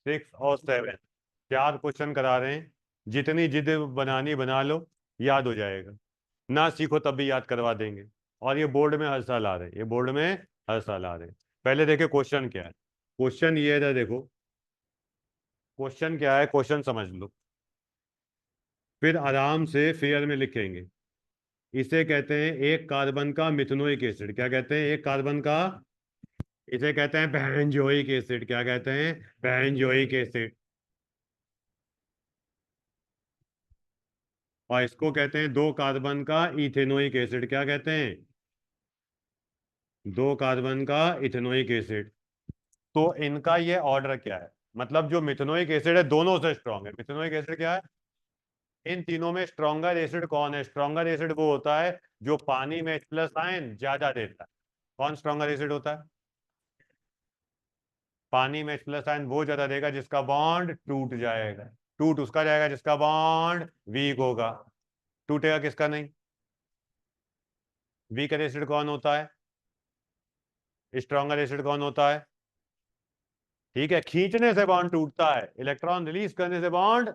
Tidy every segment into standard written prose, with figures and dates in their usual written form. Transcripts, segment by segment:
6 और 7, 4 क्वेश्चन करा रहे हैं। जितनी जिद बनानी बना लो, याद हो जाएगा। ना सीखो तब भी याद करवा देंगे। और ये बोर्ड में हर साल आ रहे हैं, ये बोर्ड में हर साल आ रहे हैं। पहले देखे क्वेश्चन क्या है। क्वेश्चन ये है, देखो क्वेश्चन क्या है, क्वेश्चन समझ लो, फिर आराम से फेयर में लिखेंगे। इसे कहते हैं एक कार्बन का मिथनोइक एसिड। क्या कहते हैं? एक कार्बन का, इसे कहते हैं बेंजोइक एसिड। क्या कहते हैं? Benzoic acid. और इसको कहते हैं दो कार्बन का इथेनोइक एसिड। क्या कहते हैं? दो कार्बन का इथेनोइक एसिड। तो इनका ये ऑर्डर क्या है? मतलब जो मिथेनोइक एसिड है दोनों से स्ट्रांग है। मिथेनोइक एसिड क्या है? इन तीनों में स्ट्रॉन्गर एसिड कौन है? स्ट्रॉन्गर एसिड वो होता है जो पानी में H+ आयन ज्यादा देता है। कौन स्ट्रॉन्गर एसिड होता है? पानी में H+ आयन वो ज्यादा देगा जिसका बॉन्ड टूट जाएगा। टूट उसका जाएगा जिसका बॉन्ड वीक होगा। टूटेगा किसका नहीं? वीकर एसिड कौन होता है? स्ट्रॉन्गर एसिड कौन होता है? ठीक है, खींचने से बॉन्ड टूटता है, इलेक्ट्रॉन रिलीज करने से बॉन्ड,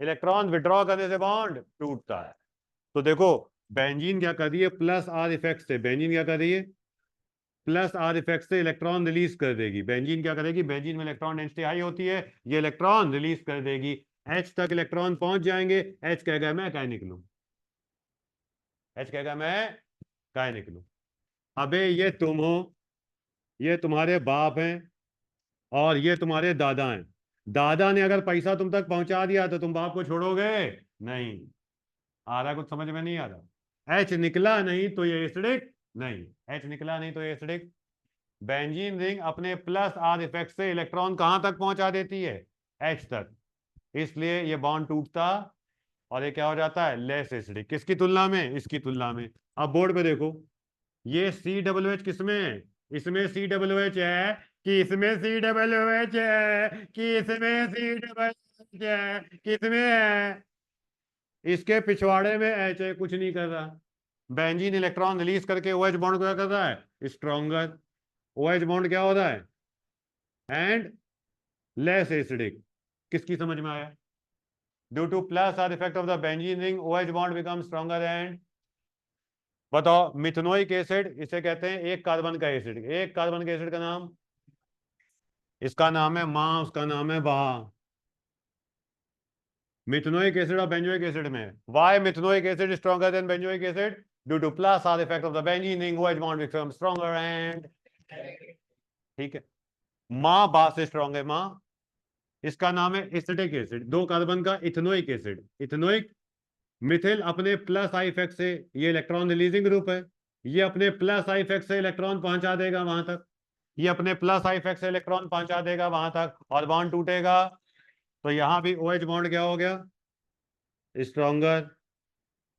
इलेक्ट्रॉन विड्रॉ करने से बॉन्ड टूटता है। तो देखो, बेंजीन क्या कर रही है? प्लस आर इफेक्ट से बेंजीन क्या कर रही है? प्लस आर इफेक्ट से इलेक्ट्रॉन रिलीज कर देगी। बेंजीन क्या करेगी? बेंजीन में इलेक्ट्रॉन डेंसिटी हाई होती है, ये इलेक्ट्रॉन रिलीज कर देगी। एच तक इलेक्ट्रॉन पहुंच जाएंगे। एच कहेगा मैं कहीं निकलूं। एच कहेगा मैं कहीं निकलूं। अबे ये तुम हो, ये तुम्हारे बाप हैं, और ये तुम्हारे दादा हैं। दादा ने अगर पैसा तुम तक पहुंचा दिया तो तुम बाप को छोड़ोगे? नहीं। आ रहा? कुछ समझ में नहीं आ रहा? एच निकला नहीं तो ये एसिडिक नहीं। एच निकला नहीं तो ये एसिडिक। बेंजीन रिंग अपने प्लस आर इफेक्ट से इलेक्ट्रॉन कहां तक पहुंचा देती है? एच तक। इसलिए ये बॉन्ड टूटता और ये क्या हो जाता है? Less acidic. किसकी तुलना में? इसकी तुलना में। अब बोर्ड पे देखो, ये COOH किसमें है? इसमें COOH है कि इसमें COOH है कि इसमें COOH है? किसमें है? इसके पिछवाड़े में एच है, कुछ नहीं कर रहा। बेंजीन इलेक्ट्रॉन रिलीज करके OH बॉन्ड को क्या कर रहा है? स्ट्रॉन्गर। OH बॉन्ड क्या हो रहा है? And less acidic. किसकी समझ में आया? Due to plus R effect of the benzene ring OH bond become stronger and, बताओ। मिथनोइक एसिड इसे कहते हैं एक कार्बन का एसिड। एक कार्बन के एसिड का नाम, इसका नाम है मां, उसका नाम है बा। मिथनोइक एसिड और बेंजोइक एसिड में, why methanoic acid stronger than benzoic acid? Due to plus R effect of the benzene ring OH bond become stronger and, ठीक है। मां बा से स्ट्रॉन्ग है, मां। इसका नाम है एसिटिक एसिड, दो कार्बन का इथेनोइक एसिड। इथेनोइक, मिथिल अपने प्लस आई इफेक्ट से, ये इलेक्ट्रॉन रिलीजिंग ग्रुप है, ये अपने प्लस आई इफेक्ट से इलेक्ट्रॉन पहुंचा देगा वहां तक। ये अपने प्लस आई इफेक्ट से इलेक्ट्रॉन पहुंचा देगा वहां तक और बॉन्ड टूटेगा। तो यहां भी OH बॉन्ड क्या हो गया? Stronger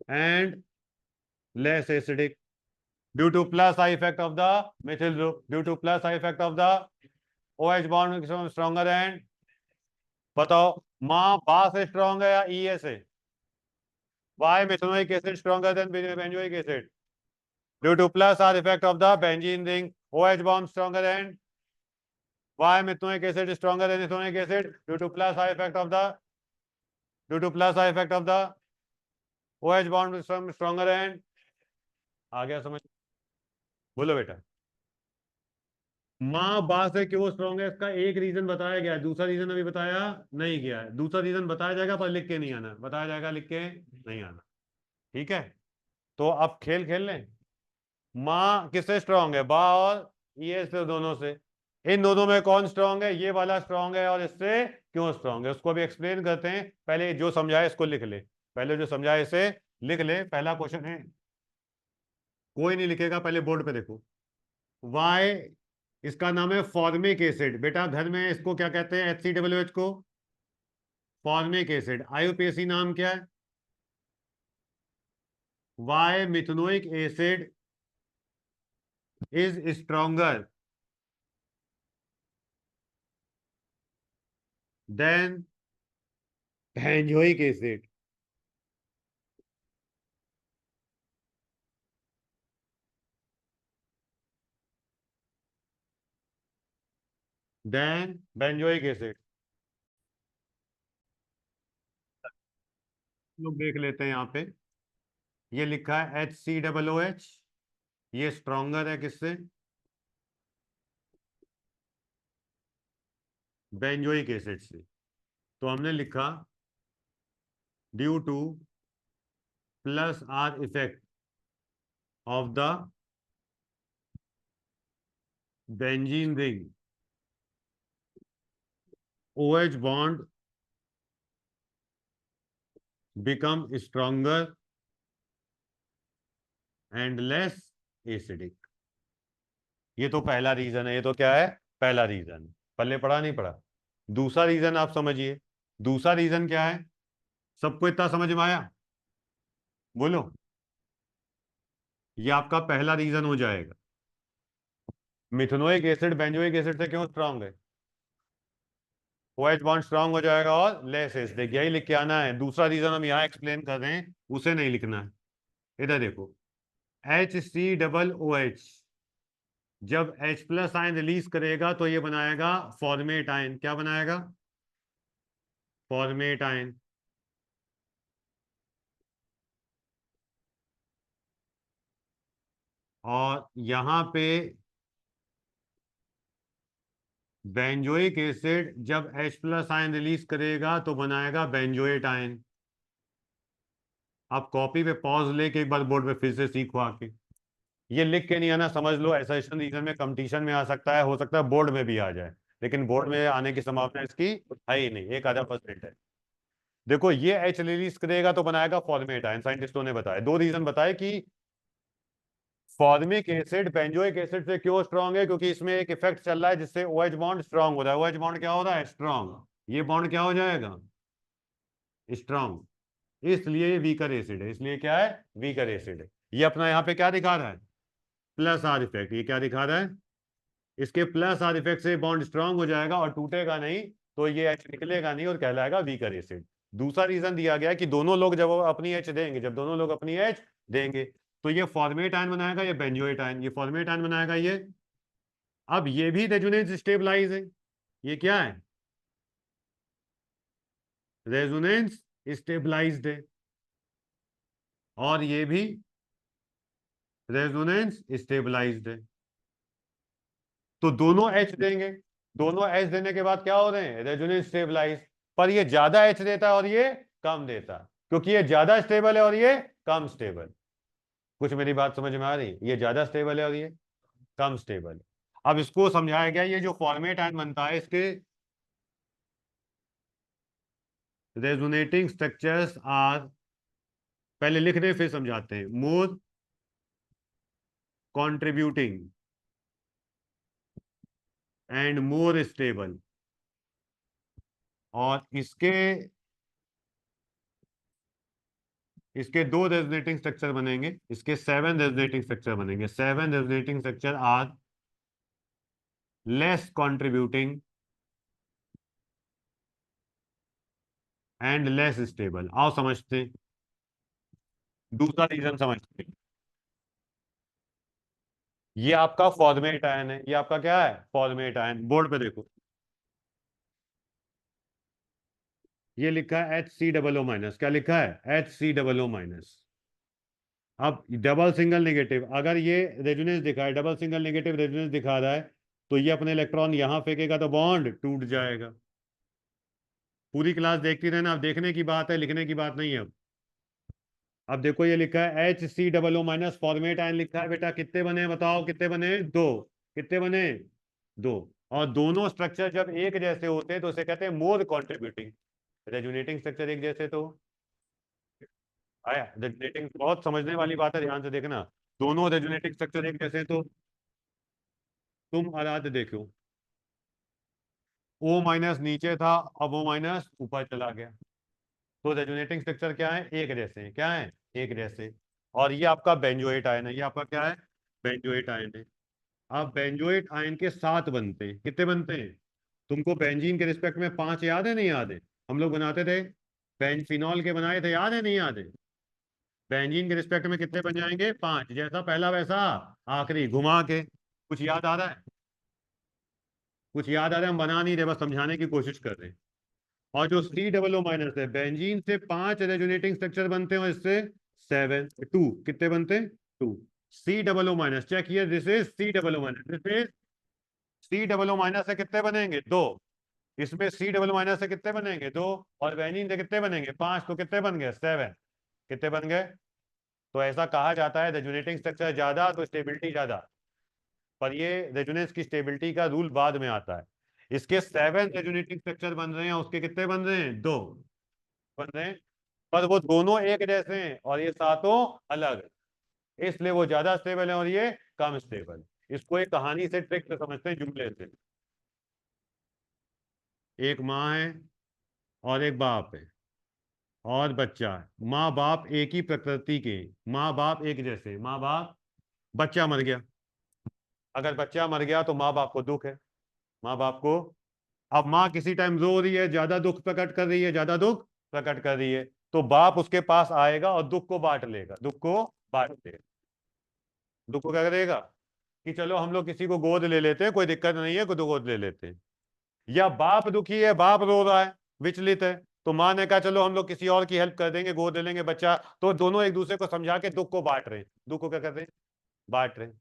and less acidic, due to plus I effect of the methyl group, due to plus I effect of the OH bond stronger and, बताओ। मां बा से स्ट्रॉन्ग है या E से? Why methanoic acid stronger than benzoic acid? Due to plus R effect of the benzene ring, OH bond stronger than. Why methanoic acid is stronger than ethanoic acid? Due to plus R effect of the, due to plus R effect of the OH bond stronger than. आ गया समझ? बोलो बेटा। माँ बा से क्यों strong है इसका एक रीजन बताया गया है, दूसरा रीजन अभी बताया नहीं गया है। दूसरा रीजन बताया जाएगा पर लिख के नहीं आना, बताया जाएगा लिख के नहीं आना। ठीक है, तो अब खेल खेल लें। माँ किससे स्ट्रांग है? बा और ये से, दोनों से। इन दोनों में कौन स्ट्रांग है? ये वाला स्ट्रांग है। और इससे क्यों स्ट्रांग है उसको भी एक्सप्लेन करते हैं। पहले जो समझाए इसको लिख ले, पहले जो समझाए इसे लिख ले। पहला क्वेश्चन है, कोई नहीं लिखेगा, पहले बोर्ड पे देखो। वाई, इसका नाम है फॉर्मिक एसिड। बेटा घर में इसको क्या कहते हैं? HCOOH को फॉर्मिक एसिड। IUPAC नाम क्या है? Why methanoic acid is stronger than benzoic acid. Then benzoic acid. लोग देख लेते हैं यहाँ पे। ये लिखा है HCOOH, ये स्ट्रॉन्गर है किससे? बेंजोइक एसिड से। तो हमने लिखा due to plus R effect of the benzene ring, OH bond become stronger and less acidic. ये तो पहला रीजन है। ये तो क्या है? पहला रीजन। पल्ले पड़ा नहीं पड़ा? दूसरा रीजन आप समझिए। दूसरा रीजन क्या है? सबको इतना समझ में आया? बोलो। ये आपका पहला रीजन हो जाएगा। मिथेनोइक एसिड बेंजोइक एसिड से क्यों स्ट्रांग है? OH बॉन्ड स्ट्रांग हो जाएगा और लेस एसिडिक। यही लिख के आना है। दूसरा रीजन हम यहाँ एक्सप्लेन कर रहे हैं, उसे नहीं लिखना है। इधर देखो, HCOOH जब H प्लस आयन रिलीज करेगा तो ये बनाएगा फॉर्मेट आयन। क्या बनाएगा? Format ion. और यहां पे बेंजोइक एसिड जब H प्लस आयन रिलीज करेगा तो बनाएगा बेंजोएट आयन। आप कॉपी पे पॉज लेके एक बार बोर्ड पे फिर से सीखो आके। ये लिख के नहीं आना, समझ लो। एसेशन रीजन में कंपटीशन में आ सकता है, हो सकता है बोर्ड में भी आ जाए, लेकिन बोर्ड में आने की संभावना इसकी है ही नहीं, 1 आधा % है। देखो, ये H रिलीज करेगा तो बनाएगा फॉर्मेट आयन। साइंटिस्टों ने बताया, 2 रीजन बताए कि फॉर्मिक एसिड बेंजोइक एसिड से क्यों स्ट्रांग है, क्योंकि इसमें एक इफेक्ट चल रहा है जिससे OH बॉन्ड स्ट्रांग हो रहा है। OH बॉन्ड क्या हो रहा है? स्ट्रांग। ये बॉन्ड क्या हो जाएगा? स्ट्रांग। इसलिए ये वीकर एसिड है। इसलिए क्या है? वीकर एसिड है। ये अपना यहाँ पे क्या दिखा रहा है? Plus R effect. ये क्या दिखा रहा है? इसके प्लस आर इफेक्ट से बॉन्ड स्ट्रांग हो जाएगा और टूटेगा नहीं, तो ये H निकलेगा नहीं और कहलाएगा वीकर एसिड। दूसरा रीजन दिया गया कि दोनों लोग जब अपनी H देंगे, जब दोनों लोग अपनी H देंगे तो ये फॉर्मेट आयन बनाएगा, ये बेंजोएट आयन। ये फॉर्मेट आयन बनाएगा ये। अब ये भी रेजोनेंस स्टेबलाइज है। ये क्या है? रेजोनेंस स्टेबलाइज्ड है। और ये भी रेजोनेंस स्टेबलाइज्ड है। तो दोनों H देंगे। दोनों H देने के बाद क्या हो रहे हैं? Resonance stabilise. पर ये ज्यादा H देता है और ये कम देता, क्योंकि ये ज्यादा स्टेबल है और ये कम स्टेबल। कुछ मेरी बात समझ में आ रही है? ये ज्यादा स्टेबल है और ये कम स्टेबल है। अब इसको समझाया गया, ये जो फॉर्मेट आयन बनता है इसके रेजोनेटिंग स्ट्रक्चर्स आर, पहले लिख रहे फिर समझाते हैं, मोर कॉन्ट्रीब्यूटिंग एंड मोर स्टेबल। और इसके इसके 2 रेजोनेटिंग स्ट्रक्चर बनेंगे। इसके 7 रेजोनेटिंग स्ट्रक्चर बनेंगे। 7 resonating structure are less contributing and less stable. आओ समझते हैं। दूसरा रीजन समझते हैं। ये आपका फॉर्मेट आयन है। ये आपका क्या है? Format ion. बोर्ड पे देखो, ये लिखा है HCOO-। क्या लिखा है? HCOO-। अब डबल सिंगल नेगेटिव, अगर ये रेजोनेंस दिखा है, डबल सिंगल नेगेटिव रेजोनेंस दिखा रहा है, तो ये अपने इलेक्ट्रॉन यहां फेंकेगा तो बॉन्ड टूट जाएगा। पूरी क्लास देखती रहना। अब देखने की बात है, लिखने की बात नहीं है। अब देखो, ये लिखा है HCOO-। फॉर्मेट आयन लिखा है बेटा। कितने बने बताओ? कितने बने? 2। कितने बने? 2। और दोनों स्ट्रक्चर जब एक जैसे होते हैं तो उसे कहते हैं मोर कॉन्ट्रीब्यूटिंग। रेजोनेटिंग स्ट्रक्चर एक जैसे तो आया। रेजोनेटिंग बहुत समझने वाली बात है, ध्यान से देखना। दोनों रेजोनेटिंग स्ट्रक्चर एक जैसे तो तुम आराध्य देखो, O- नीचे था, अब O- ऊपर चला गया। तो रेजोनेटिंग स्ट्रक्चर क्या है? एक जैसे हैं। क्या है? एक जैसे। और ये आपका बेंजोएट आयन है। ये आपका क्या है? बेंजोएट आयन है। अब बेंजोएट आयन के 7 बनते हैं। कितने बनते हैं? तुमको बेंजीन के रिस्पेक्ट में 5 याद है नहीं याद है? हम लोग बनाते थे, बेंजीनॉल के बनाए थे, याद है नहीं याद है? बेंजीन के रिस्पेक्ट में कितने बन जाएंगे? 5। जैसा पहला वैसा आखिरी, घुमा के। कुछ याद आ रहा है? कुछ याद आ रहा है? हम बना नहीं रहे, बस समझाने की कोशिश कर रहे हैं। और जो सी डबल ओ माइनस है, बेंजीन से 5 रेजोनेटिंग स्ट्रक्चर बनते हैं और इससे 7, 2 कितने बनते हैं? 2। C double O minus, check here, this is C double O minus, this is C double O minus से कितने बनेंगे? 2। इसमें सी डबल माइनस से कितने बनेंगे? 2। और बेंजीन से कितने बनेंगे? 5। तो कितने बन गए? 7। कितने बन गए? तो ऐसा कहा जाता है रेजोनेटिंग स्ट्रक्चर ज्यादा तो स्टेबिलिटी ज्यादा, पर ये रेजोनेंस की स्टेबिलिटी का रूल बाद में आता है। इसके 7 रेजोनेटिंग स्ट्रक्चर बन रहे हैं, उसके कितने बन रहे हैं? 2 बन रहे हैं, पर वो दोनों एक जैसे हैं और ये सातों अलग, इसलिए वो ज्यादा स्टेबल है और ये कम स्टेबल। इसको एक कहानी से, ट्रिक से समझते हैं, जुमले से। एक माँ है और एक बाप है और बच्चा है। माँ बाप एक ही प्रकृति के, माँ बाप एक जैसे, माँ बाप। बच्चा मर गया। अगर बच्चा मर गया तो माँ बाप को दुख है, माँ बाप को। अब माँ किसी टाइम रो रही है, ज्यादा दुख प्रकट कर रही है, ज्यादा दुख प्रकट कर रही है, तो बाप उसके पास आएगा और दुख को बांट लेगा, दुख को बांट लेगा। दुख को क्या करेगा कि चलो हम लोग किसी को गोद ले लेते हैं, कोई दिक्कत नहीं है, कोई तो गोद ले लेते हैं। या बाप दुखी है, बाप रो रहा है, विचलित है, तो माँ ने कहा चलो हम लोग किसी और की हेल्प कर देंगे, गोद ले लेंगे बच्चा। तो दोनों एक दूसरे को समझा के दुख को बांट रहे हैं, दुख को क्या कर रहे हैं? बांट रहे हैं।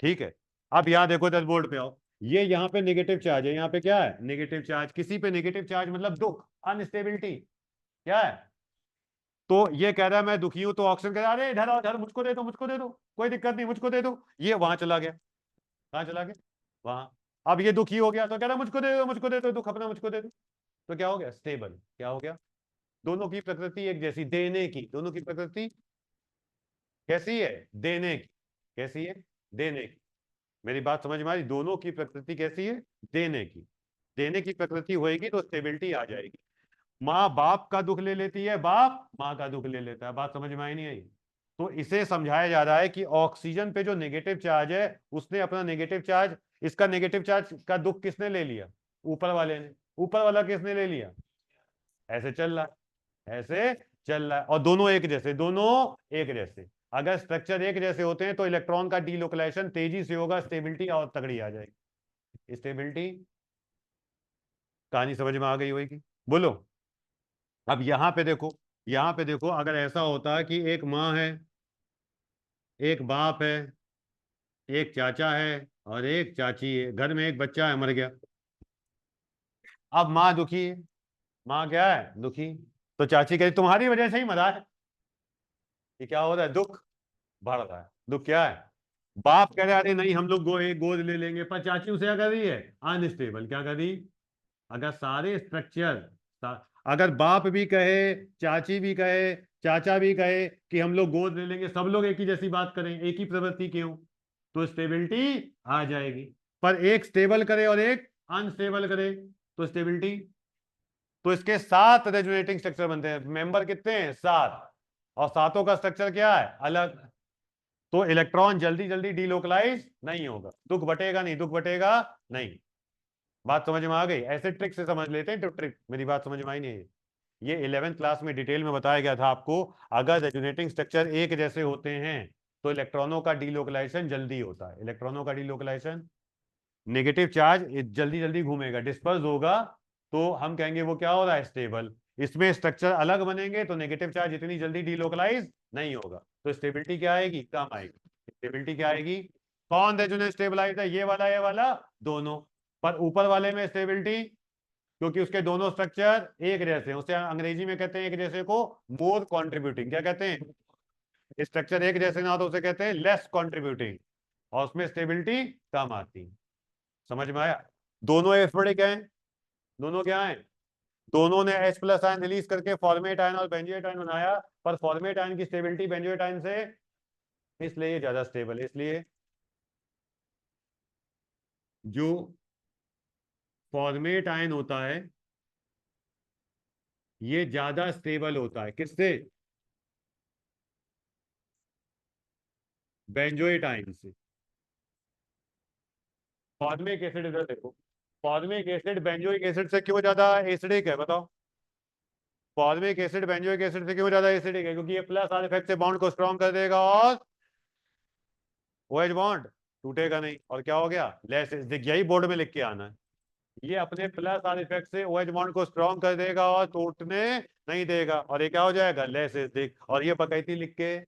ठीक है। अब यहाँ देखो, इधर बोर्ड पे आओ, ये यहाँ पे नेगेटिव चार्ज है, यहाँ पे क्या है? Negative charge. किसी पे नेगेटिव चार्ज मतलब दुख, अनस्टेबिलिटी। क्या है? तो ये कह रहा है मैं दुखी हूं, तो ऑक्सीजन कह रहा है अरे इधर आओ, इधर मुझको दे दो, मुझको दे दो, कोई दिक्कत नहीं, मुझको दे दो। ये वहां चला गया। कहाँ चला गया? वहां। अब ये दुखी हो गया तो कह रहा है मुझको दे दो, मुझको दे दो, दुख अपना मुझको दे दो। तो क्या हो गया? स्टेबल। क्या हो गया? दोनों की प्रकृति एक जैसी, देने की। दोनों की प्रकृति कैसी है? देने की। कैसी है? देने की। मेरी बात समझ में आ रही? दोनों की प्रकृति कैसी है? देने की। देने की प्रकृति होएगी तो स्टेबिलिटी आ जाएगी। माँ बाप का दुख ले लेती है, बाप माँ का दुख ले लेता है। बात समझ में आई नहीं आई? तो इसे समझाया जा रहा है कि ऑक्सीजन पे जो नेगेटिव चार्ज है, उसने अपना नेगेटिव चार्ज, इसका नेगेटिव चार्ज का दुख किसने ले लिया? ऊपर वाले ने। ऊपर वाला किसने ले लिया? ऐसे चल रहा है, ऐसे चल रहा है, और दोनों एक जैसे, दोनों एक जैसे। अगर स्ट्रक्चर एक जैसे होते हैं तो इलेक्ट्रॉन का डीलोकलाइजेशन तेजी से होगा, स्टेबिलिटी और तगड़ी आ जाएगी। स्टेबिलिटी। कहानी समझ में आ गई होगी? बोलो। अब यहां पे देखो, यहां पे देखो, अगर ऐसा होता है कि एक माँ है, एक बाप है, एक चाचा है और एक चाची है, घर में एक बच्चा है, मर गया। अब माँ दुखी है, माँ क्या है? दुखी। तो चाची कह रही तुम्हारी वजह से ही मरा है। ये क्या हो रहा है? दुख बढ़ रहा है। दुख क्या है? बाप कह रहे अरे नहीं हम लोग एक गोद ले लेंगे, पर चाची उसे क्या कर रही है? अनस्टेबल। क्या कर रही? अगर सारे स्ट्रक्चर, अगर बाप भी कहे, चाची भी कहे, चाचा भी कहे कि हम लोग गोद ले लेंगे, सब लोग एक ही जैसी बात करें, एक ही प्रवृत्ति के हों, तो स्टेबिलिटी आ जाएगी। पर एक स्टेबल करे और एक अनस्टेबल करे तो स्टेबिलिटी। तो इसके 7 रेजोनेटिंग स्ट्रक्चर बनते हैं। मेंबर कितने हैं? 7। और सातों का स्ट्रक्चर क्या है? अलग। तो इलेक्ट्रॉन जल्दी जल्दी डीलोकलाइज नहीं होगा, दुख बटेगा नहीं, दुख बटेगा नहीं। बात समझ में आ गई? ऐसे ट्रिक से समझ लेते हैं, तो ट्रिक। मेरी बात समझ में आई नहीं? ये 11th क्लास में डिटेल में बताया गया था आपको। अगर रेजोनेटिंग स्ट्रक्चर एक जैसे होते हैं तो इलेक्ट्रॉनों का डीलोकलाइजेशन जल्दी होता है। इलेक्ट्रॉनों का डीलोकलाइजेशन, नेगेटिव चार्ज जल्दी जल्दी घूमेगा, डिस्पर्स होगा, तो हम कहेंगे वो क्या हो रहा है? स्टेबल। इसमें स्ट्रक्चर अलग बनेंगे तो नेगेटिव चार्ज इतनी जल्दी डीलोकलाइज नहीं होगा, तो स्टेबिलिटी क्या आएगी? कम आएगी। स्टेबिलिटी क्या आएगी? कौन रेजोनेंस स्टेबलाइज है? ये वाला दोनों। पर ऊपर वाले में स्टेबिलिटी, क्योंकि उसके दोनों स्ट्रक्चर एक जैसे हैं, उसे अंग्रेजी में कहते हैं एक जैसे को मोर कंट्रीब्यूटिंग। क्या कहते हैं? स्ट्रक्चर एक जैसे ना हो तो उसे कहते हैं लेस कंट्रीब्यूटिंग, और उसमें स्टेबिलिटी कम आती। समझ में आया? दोनों एफिडिक हैं। दोनों क्या हैं? दोनों ने H प्लस आयन रिलीज करके फॉर्मेट आयन और बेंजोएट आयन बनाया, पर फॉर्मेट आयन की स्टेबिलिटी बेंजोएट आयन से, इसलिए ये ज्यादा स्टेबल है। इसलिए जो फॉर्मेट आयन होता है ये ज्यादा स्टेबल होता है। किससे? बेंजोएट आयन से। फॉर्मिक एसिड, इधर देखो, फॉर्मिक एसिड बेंजोइक एसिड से क्यों ज्यादा एसिडिक है? बताओ। फॉर्मिक एसिड बेंजोइक एसिड से क्यों ज्यादा एसिडिक है? क्योंकि ये प्लस आर इफेक्ट से बॉन्ड को स्ट्रॉन्ग कर देगा और OH बॉन्ड टूटेगा नहीं, और क्या हो गया? Less acidic. यही बोर्ड में लिख के आना है। ये अपने प्लस आर इफेक्ट से OH बॉन्ड को स्ट्रॉन्ग कर देगा और टूटने नहीं देगा, और ये क्या हो जाएगा, लेस एसिडिक। और ये बकैती लिख के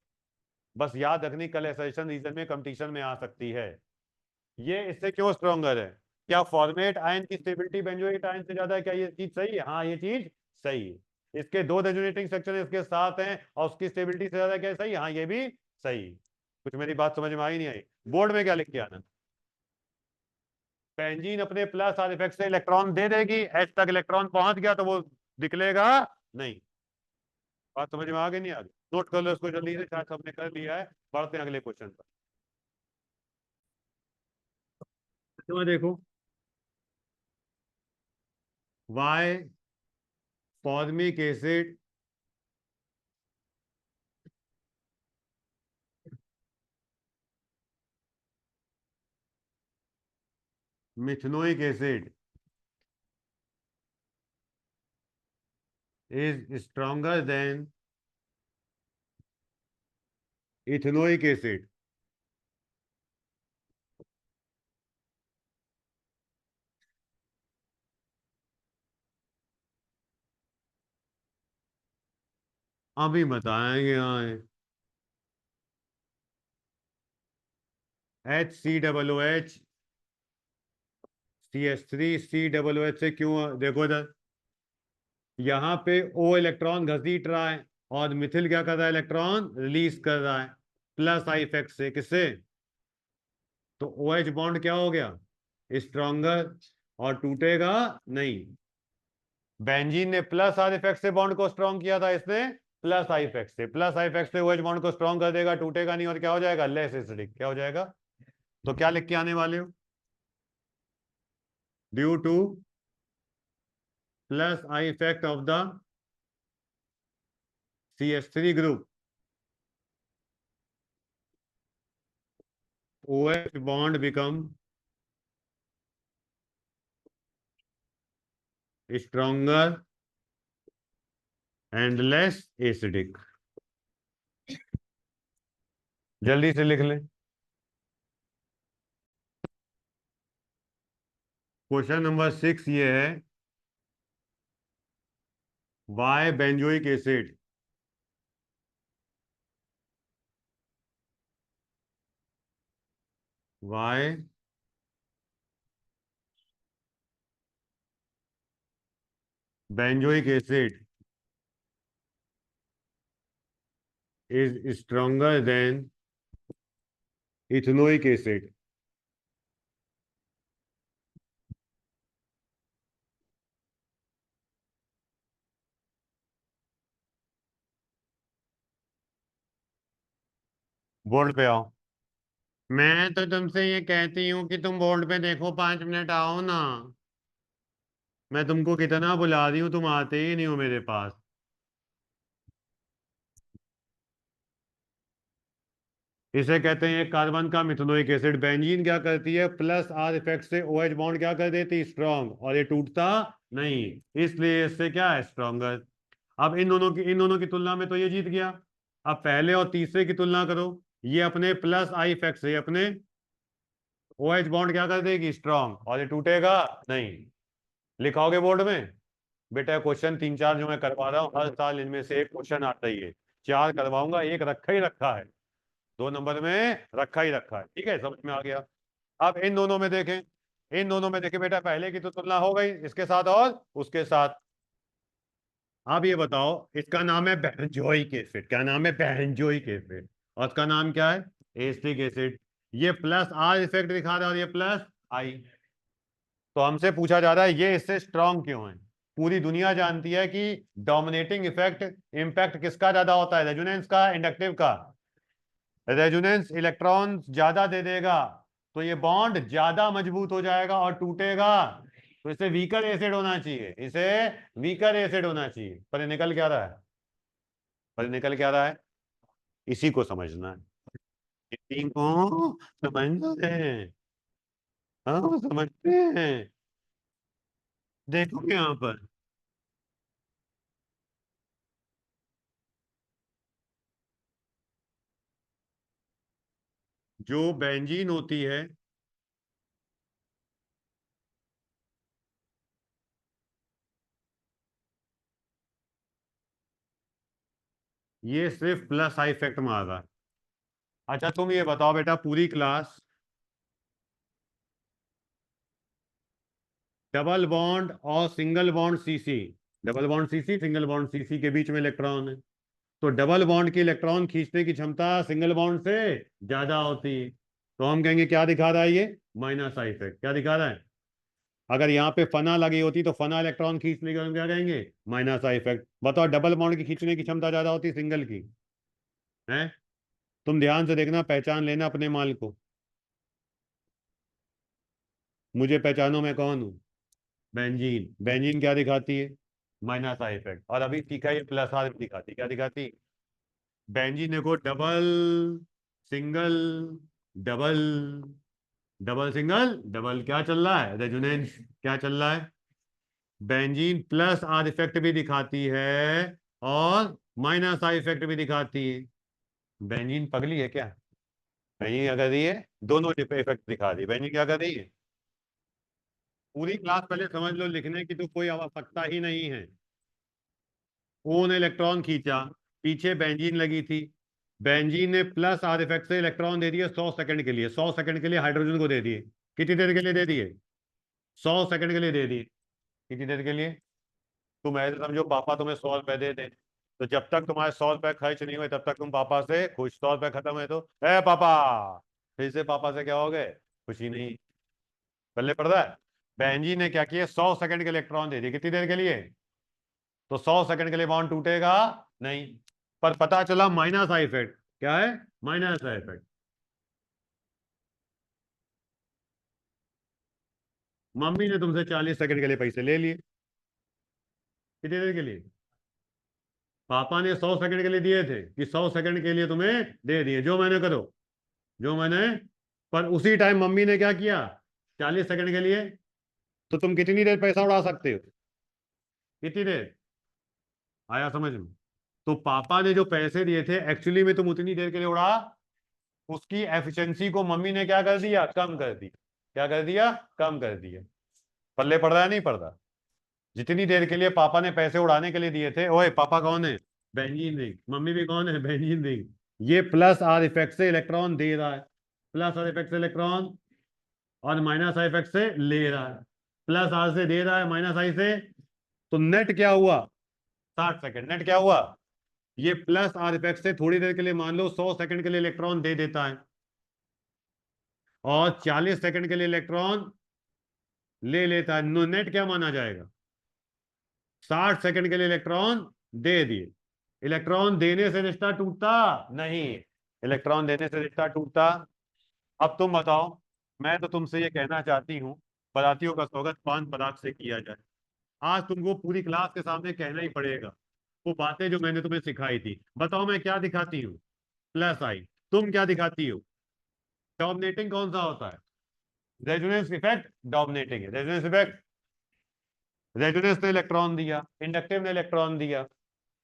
बस याद रखनी, कल एसर्शन रीजन में कंपटीशन में आ सकती है। ये इससे क्यों स्ट्रॉन्गर है? क्या फॉर्मेट आयन की स्टेबिलिटी बेंजोइक आयन से ज्यादा है? क्या ये चीज सही है? हाँ, ये चीज सही है। इसके दो रेजोनेटिंग सेक्शन इसके साथ हैं और उसकी स्टेबिलिटी से ज्यादा क्या सही है? हाँ, ये भी सही। कुछ मेरी बात समझ में आई नहीं आई? बोर्ड में क्या लिख के आना, बेंजीन अपने प्लस आर इफेक्ट से इलेक्ट्रॉन दे देगी, एच तक इलेक्ट्रॉन पहुंच गया तो वो निकलेगा नहीं। बात समझ में आ गई नहीं आ गई? नोट कर लो इसको जल्दी से, शायद सबने कर लिया है। बढ़ते हैं अगले क्वेश्चन पर। तो देखो, why formic acid methanoic acid is stronger than ethanoic acid. अभी बताएंगे। हाँ, HCOOH CH3 COOH से क्यों? देखो इधर, यहाँ पे O इलेक्ट्रॉन घसीट रहा है और मिथिल क्या कर रहा है, इलेक्ट्रॉन रिलीज कर रहा है प्लस आई इफेक्ट से। किससे? तो OH बॉन्ड क्या हो गया, स्ट्रॉन्गर, और टूटेगा नहीं। बेंजीन ने प्लस आर इफेक्ट से बॉन्ड को स्ट्रॉन्ग किया था, इसने प्लस आई इफेक्ट से। प्लस आई इफेक्ट से OH बॉन्ड को स्ट्रॉन्ग कर देगा, टूटेगा नहीं, और क्या हो जाएगा, लेस एसिडिक। क्या हो जाएगा? तो क्या लिख के आने वाले हो, due to plus I effect of the CH3 group, OH bond become stronger and less acidic। जल्दी से लिख लें। क्वेश्चन नंबर 6 ये है, why benzoic acid why benzoic acid is stronger than ethanoic acid. Board पे आओ। मैं तो तुमसे ये कहती हूँ कि तुम बोर्ड पे देखो, 5 मिनट आओ ना। मैं तुमको कितना बुला रही हूँ, तुम आते ही नहीं हो मेरे पास। इसे कहते हैं कार्बन का मिथेनोइक एसिड। बेंजीन क्या करती है, प्लस आर इफेक्ट से OH बॉन्ड क्या कर देती, स्ट्रॉन्ग, और ये टूटता नहीं, इसलिए इससे क्या है, स्ट्रॉन्गर। अब इन दोनों की तुलना में तो ये जीत गया। अब पहले और तीसरे की तुलना करो। ये अपने प्लस आई इफेक्ट से अपने OH बॉन्ड क्या कर देगी, स्ट्रॉन्ग, और ये टूटेगा नहीं। लिखाओगे बोर्ड में? बेटा क्वेश्चन 3 4 जो मैं करवा रहा हूँ, हर साल इनमें से एक क्वेश्चन आता ही है। 4 करवाऊंगा, एक रखा ही रखा है, 2 नंबर में रखा ही रखा है। ठीक है, समझ में आ गया? अब इन दोनों में देखें, इन दोनों में देखें बेटा, पहले की तो तुलना हो गई इसके साथ और उसके साथ। अब ये बताओ, इसका नाम है बेंजोइक एसिड। क्या नाम है, बेंजोइक एसिड। और इसका नाम क्या है, एसिटिक एसिड। ये प्लस आर इफेक्ट दिखा रहा है और ये प्लस आई। तो हमसे पूछा जा रहा है ये इससे स्ट्रांग क्यों है। पूरी दुनिया जानती है कि डोमिनेटिंग इफेक्ट, इंपैक्ट किसका ज्यादा होता है, रेजोनेंस का, इंडक्टिव का। रेजोनेंस इलेक्ट्रॉन ज्यादा दे देगा तो ये बॉन्ड ज्यादा मजबूत हो जाएगा और टूटेगा। तो इसे वीकर एसिड होना चाहिए, इसे वीकर एसिड होना चाहिए। पर ये निकल क्या रहा है, पर निकल क्या रहा है, इसी को समझना है, इसी को समझना है। हाँ, समझते हैं। देखो यहाँ पर, जो बेंजीन होती है ये सिर्फ प्लस आई इफेक्ट मार रहा है। अच्छा तुम ये बताओ बेटा, पूरी क्लास डबल बॉन्ड और single bond CC, double bond CC single bond CC के बीच में इलेक्ट्रॉन है, तो डबल बॉन्ड की इलेक्ट्रॉन खींचने की क्षमता सिंगल बॉन्ड से ज्यादा होती है, तो हम कहेंगे क्या दिखा रहा है ये, माइनस आई इफेक्ट। क्या दिखा रहा है? अगर यहाँ पे फना लगी होती तो फना इलेक्ट्रॉन खींच लेगी, हम क्या कहेंगे, माइनस आई इफेक्ट। बताओ डबल बॉन्ड की खींचने की क्षमता ज्यादा होती सिंगल की है? तुम ध्यान से देखना, पहचान लेना अपने माल को, मुझे पहचानो मैं कौन हूं। बेंजीन, बेंजीन क्या दिखाती है, माइनस आई इफेक्ट। और अभी सीखा ये प्लस आर दिखाती, क्या दिखाती? बेंजीन देखो, double single double, double single double, क्या चल रहा है, रेजोनेंस क्या चल रहा है। बेंजीन प्लस आर इफेक्ट भी दिखाती है और माइनस आर इफेक्ट भी दिखाती है। बेंजीन पगली है क्या? बेंजीन क्या कर रही है, दोनों इफेक्ट दिखा रही है। बेंजीन क्या कर रही है? पूरी क्लास पहले समझ लो, लिखने की तो कोई आवश्यकता ही नहीं है। ओ ने इलेक्ट्रॉन खींचा, पीछे बेंजीन लगी थी, बेंजीन ने प्लस आर इफेक्ट से इलेक्ट्रॉन दे दिए 100 सेकंड के लिए, 100 सेकंड के लिए हाइड्रोजन को दे दिए। कितनी देर के लिए दे दिए? 100 सेकंड के लिए दे दिए। कितनी देर के लिए? तुम ऐसे समझो पापा तुम्हें 100 रुपए दे दे, तो जब तक तुम्हारे 100 रुपए खर्च नहीं हुए तब तक तुम पापा से खुश, 100 रुपए खत्म है तो ए पापा, फिर से पापा से क्या हो गए, खुशी नहीं। पल्ले पड़ रहा है? बहन जी ने क्या किया, 100 सेकंड के इलेक्ट्रॉन दे दिए, कितनी देर के लिए, तो 100 सेकंड के लिए बॉन्ड टूटेगा नहीं। पर पता चला माइनस आई इफेक्ट, क्या है, माइनस आई इफेक्ट। मम्मी ने तुमसे 40 सेकंड के लिए पैसे ले लिए, कितनी देर के लिए? पापा ने 100 सेकंड के लिए दिए थे कि 100 सेकंड के लिए तुम्हें दे दिए, जो मैंने करो, जो मैंने। पर उसी टाइम मम्मी ने क्या किया, 40 सेकंड के लिए, तो तुम कितनी देर पैसा उड़ा सकते हो, कितनी देर, आया समझ में? तो पापा ने जो पैसे दिए थे एक्चुअली में तुम उतनी देर के लिए उड़ा, उसकी एफिशिएंसी को मम्मी ने क्या कर दिया, कम कर दी। क्या कर दिया, कम कर दिया। पल्ले पड़ रहा है नहीं पड़ रहा? जितनी देर के लिए पापा ने पैसे उड़ाने के लिए दिए थे, ओए पापा कौन है, बेंजीन रिंग, मम्मी भी कौन है, बेंजीन रिंग, ये प्लस आर इफेक्ट से इलेक्ट्रॉन दे रहा है, प्लस आर इफेक्ट से इलेक्ट्रॉन, और माइनस आई इफेक्ट से ले रहा है, प्लस आर से दे रहा है, माइनस आई से, तो नेट क्या हुआ, 60 सेकंड। नेट क्या हुआ, ये प्लस आर इफेक्ट से थोड़ी देर के लिए मान लो 100 सेकंड के लिए इलेक्ट्रॉन दे देता है, और 40 सेकंड के लिए इलेक्ट्रॉन ले लेता है, नेट क्या माना जाएगा, 60 सेकंड के लिए इलेक्ट्रॉन दे दिए। इलेक्ट्रॉन देने से रिश्ता टूटता नहीं, इलेक्ट्रॉन देने से रिश्ता टूटता। अब तुम बताओ, मैं तो तुमसे ये कहना चाहती हूँ, पदार्थियों का स्वागत पान पराग से किया जाए। आज तुमको पूरी क्लास के सामने कहना ही पड़ेगा वो बातें जो मैंने तुम्हें सिखाई थी। बताओ मैं क्या दिखाती हूँ, प्लस आई, तुम क्या दिखाती हो, डोमिनेटिंग कौन सा होता है, रेजोनेंस इफेक्ट डोमिनेटिंग है, रेजोनेंस इफेक्ट, रेजोनेंस ने इलेक्ट्रॉन दिया, इंडक्टिव ने इलेक्ट्रॉन दिया,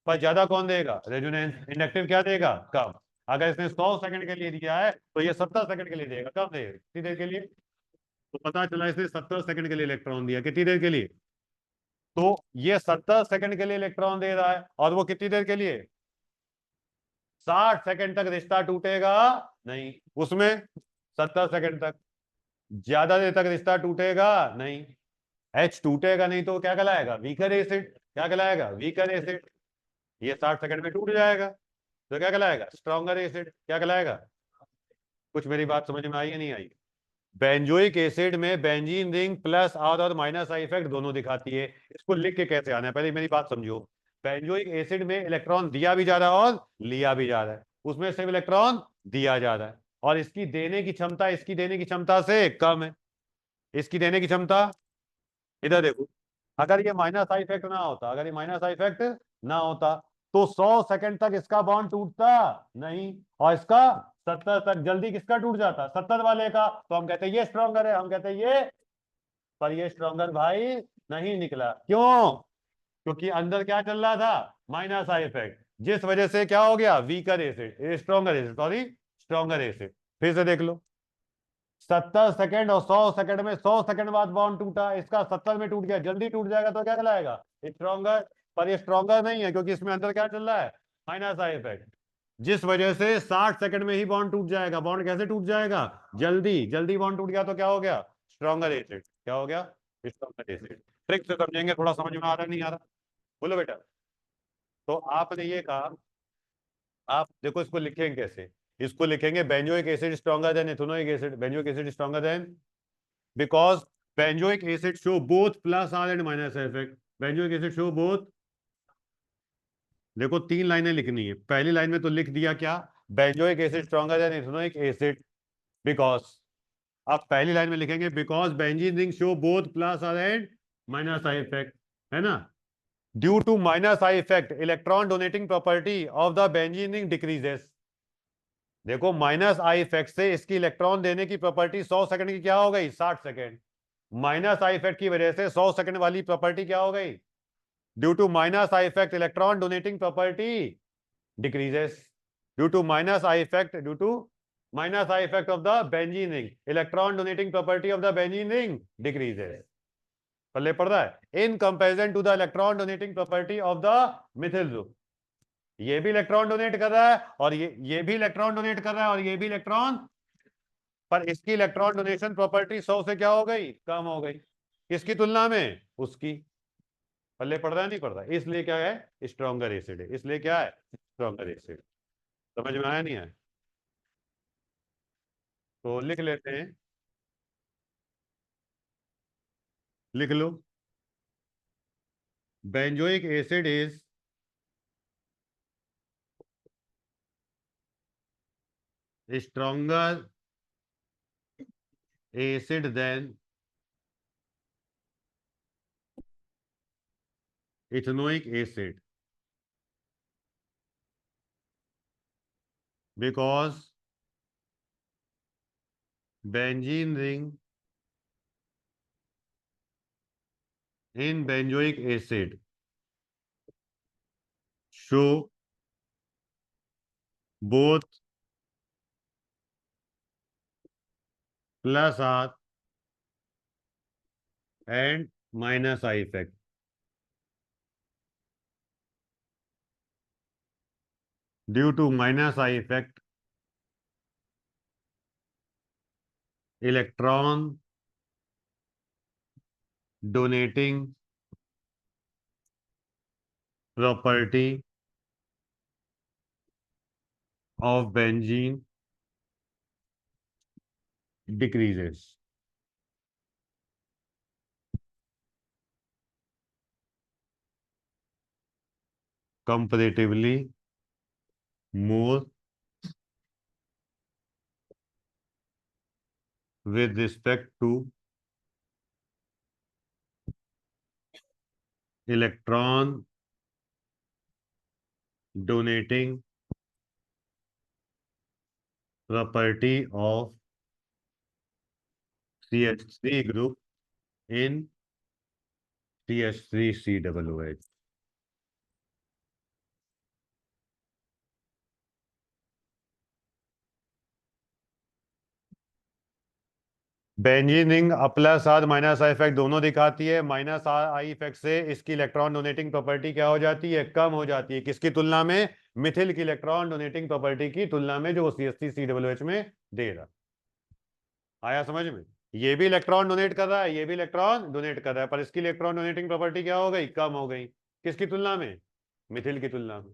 पर ज्यादा कौन देगा, रेजोनेंस, इंडक्टिव क्या देगा, कम। अगर इसने 100 सेकंड के लिए दिया है तो ये 70 सेकंड के लिए देगा, कब देगा, कितनी देर के लिए, तो पता चला इसने 70 सेकंड के लिए इलेक्ट्रॉन दिया, कितनी देर के लिए, तो ये 70 सेकंड के लिए इलेक्ट्रॉन दे रहा है, और वो कितनी देर के लिए, 60 सेकंड तक रिश्ता टूटेगा नहीं उसमें, 70 सेकंड तक, ज्यादा देर तक रिश्ता टूटेगा नहीं। एच टूटेगा नहीं तो क्या कहलाएगा, वीकर एसिड, क्या कहलाएगा, वीकर एसिड। ये 60 सेकंड में टूट जाएगा तो क्या कहलाएगा, स्ट्रॉन्गर एसिड, क्या कहलाएगा। कुछ मेरी बात समझ में आई या नहीं आई? बेंजोइक एसिड में बेंजीन रिंग प्लस आर और माइनस आई इफेक्ट दोनों दिखाती है। इसको लिख के कैसे आना है, पहले मेरी बात समझो। बेंजोइक एसिड में इलेक्ट्रॉन दिया भी जा रहा है और लिया भी जा रहा है, उसमें सिर्फ इलेक्ट्रॉन दिया जा रहा है, और इसकी देने की क्षमता इसकी देने की क्षमता से कम है। इसकी देने की क्षमता, इधर देखो, अगर ये माइनस आई इफेक्ट ना होता, अगर ये माइनस आई इफेक्ट ना होता तो 100 सेकंड तक इसका बॉन्ड टूटता नहीं, और इसका 70 तक। जल्दी किसका टूट जाता, 70 वाले का, तो हम कहते हैं ये स्ट्रॉन्गर है, हम कहते हैं ये, पर ये स्ट्रॉन्गर भाई नहीं निकला, क्यों, क्योंकि अंदर क्या चल रहा था, माइनस आई इफेक्ट, जिस वजह से क्या हो गया, weaker acid, stronger acid, sorry stronger acid. फिर से देख लो, 70 सेकंड और 100 सेकंड में, 100 सेकंड बाद बॉन्ड टूटा, इसका 70 में टूट गया, जल्दी टूट जाएगा तो क्या कहलाएगा, स्ट्रॉन्गर। पर ये स्ट्रॉन्गर नहीं है क्योंकि इसमें अंदर क्या चल रहा है, माइनस आई इफेक्ट, जिस वजह से 60 सेकंड में ही बॉन्ड टूट जाएगा। बॉन्ड कैसे टूट जाएगा? जल्दी जल्दी बॉन्ड टूट गया तो क्या हो गया? Stronger acid. क्या हो गया? Stronger acid. ट्रिक से समझेंगे, थोड़ा समझ में आ रहा नहीं आ रहा? बोलो बेटा। तो आपने ये कहा, आप देखो इसको लिखेंगे कैसे? इसको लिखेंगे benzoic acid stronger than ethanoic acid. Benzoic acid stronger than, because benzoic acid show both plus R and minus effect. Benzoic acid show both. देखो 3 लाइनें लिखनी है। पहली लाइन में तो लिख दिया क्या? Benzoic acid stronger than ethanoic acid because. आप पहली लाइन में लिखेंगे because benzene ring show both plus R and minus I effect, है ना? Due to minus I effect electron donating property of the benzene ring decreases. देखो minus I effect से इसकी electron देने की प्रॉपर्टी 100 सेकंड की क्या हो गई? 60 सेकंड। माइनस आई इफेक्ट की वजह से 100 सेकंड वाली प्रॉपर्टी क्या हो गई? Due to minus I effect electron donating property decreases. Due to minus eye effect, due to minus eye effect of the benzene ring, electron donating property of the benzene ring decreases. पल्ले पड़ रहा है? In comparison to the electron donating property of the methyl group. ये भी electron donate कर रहा है और ये भी इलेक्ट्रॉन डोनेट कर रहा है और ये भी इलेक्ट्रॉन, पर इसकी इलेक्ट्रॉन डोनेशन प्रॉपर्टी 100 से क्या हो गई? कम हो गई। किसकी तुलना में? उसकी। पल्ले पड़ रहा है नहीं पड़ रहा? इसलिए क्या है? स्ट्रॉन्गर एसिड है। इसलिए क्या है? Stronger acid. समझ में आया नहीं आया? तो लिख लेते हैं, लिख लो। Benzoic acid is stronger acid than ethanoic acid because benzene ring in benzoic acid show both plus R and minus I effect. Due to minus I effect, electron donating property of benzene decreases. Comparatively more with respect to electron donating property of CH3 group in CH3COOH. Benzene ring plus R minus I effect दोनों दिखाती है। Minus I effect से इसकी electron donating property क्या हो जाती है? कम हो जाती है। किसकी तुलना में? मिथिल की इलेक्ट्रॉन डोनेटिंग प्रॉपर्टी की तुलना में, जो CH3COOH में दे रहा। आया समझ में? ये भी इलेक्ट्रॉन डोनेट कर रहा है, ये भी इलेक्ट्रॉन डोनेट कर रहा है, पर इसकी इलेक्ट्रॉन डोनेटिंग प्रॉपर्टी क्या हो गई? कम हो गई। किसकी तुलना में? मिथिल की तुलना में।